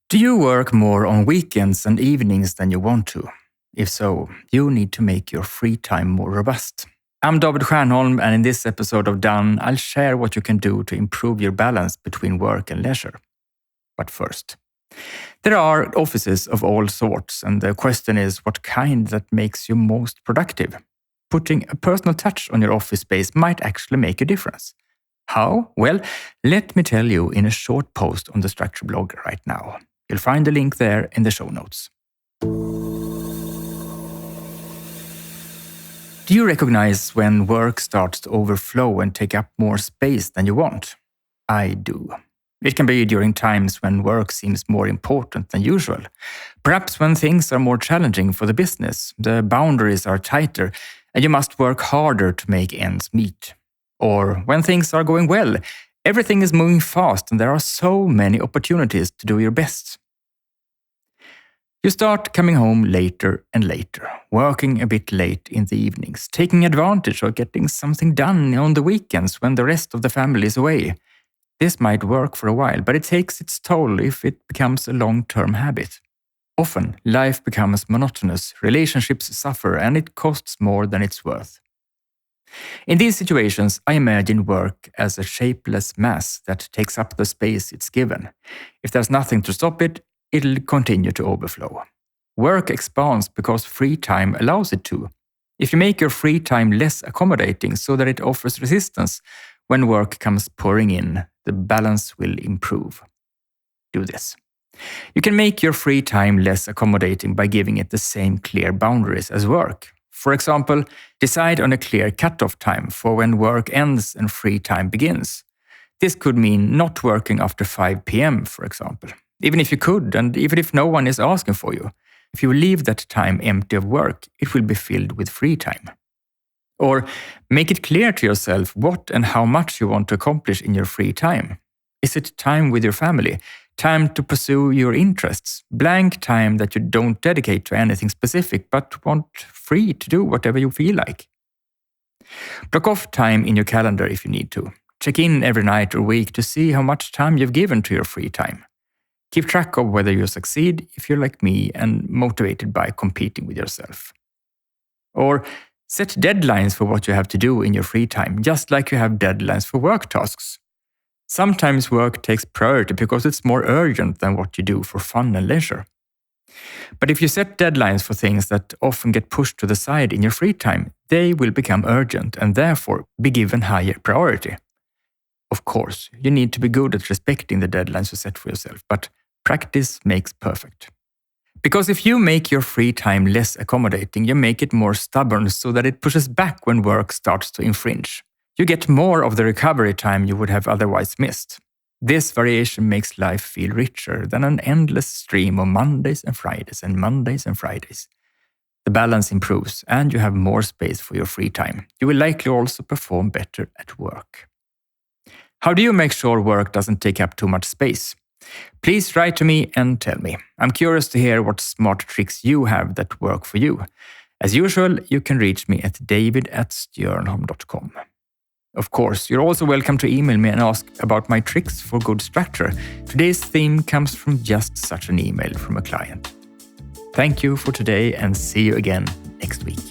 Do you work more on weekends and evenings than you want to? If so, you need to make your free time more robust. I'm David Stiernholm, and in this episode of Done, I'll share what you can do to improve your balance between work and leisure. But first, there are offices of all sorts, and the question is what kind that makes you most productive. Putting a personal touch on your office space might actually make a difference. How? Well, let me tell you in a short post on the Structure blog right now. You'll find the link there in the show notes. Do you recognize when work starts to overflow and take up more space than you want? I do. It can be during times when work seems more important than usual. Perhaps when things are more challenging for the business, the boundaries are tighter, and you must work harder to make ends meet. Or when things are going well, everything is moving fast and there are so many opportunities to do your best. You start coming home later and later, working a bit late in the evenings, taking advantage of getting something done on the weekends when the rest of the family is away. This might work for a while, but it takes its toll if it becomes a long-term habit. Often, life becomes monotonous, relationships suffer, and it costs more than it's worth. In these situations, I imagine work as a shapeless mass that takes up the space it's given. If there's nothing to stop it, it'll continue to overflow. Work expands because free time allows it to. If you make your free time less accommodating so that it offers resistance, when work comes pouring in, the balance will improve. Do this. You can make your free time less accommodating by giving it the same clear boundaries as work. For example, decide on a clear cutoff time for when work ends and free time begins. This could mean not working after 5 p.m., for example. Even if you could, and even if no one is asking for you, if you leave that time empty of work, it will be filled with free time. Or make it clear to yourself what and how much you want to accomplish in your free time. Is it time with your family? Time to pursue your interests? Blank time that you don't dedicate to anything specific, but want free to do whatever you feel like? Block off time in your calendar if you need to. Check in every night or week to see how much time you've given to your free time. Keep track of whether you succeed if you're like me and motivated by competing with yourself. Or set deadlines for what you have to do in your free time, just like you have deadlines for work tasks. Sometimes work takes priority because it's more urgent than what you do for fun and leisure. But if you set deadlines for things that often get pushed to the side in your free time, they will become urgent and therefore be given higher priority. Of course, you need to be good at respecting the deadlines you set for yourself, but practice makes perfect. Because if you make your free time less accommodating, you make it more stubborn so that it pushes back when work starts to infringe. You get more of the recovery time you would have otherwise missed. This variation makes life feel richer than an endless stream of Mondays and Fridays and Mondays and Fridays. The balance improves and you have more space for your free time. You will likely also perform better at work. How do you make sure work doesn't take up too much space? Please write to me and tell me. I'm curious to hear what smart tricks you have that work for you. As usual, you can reach me at david@stiernholm.com. Of course, you're also welcome to email me and ask about my tricks for good structure. Today's theme comes from just such an email from a client. Thank you for today and see you again next week.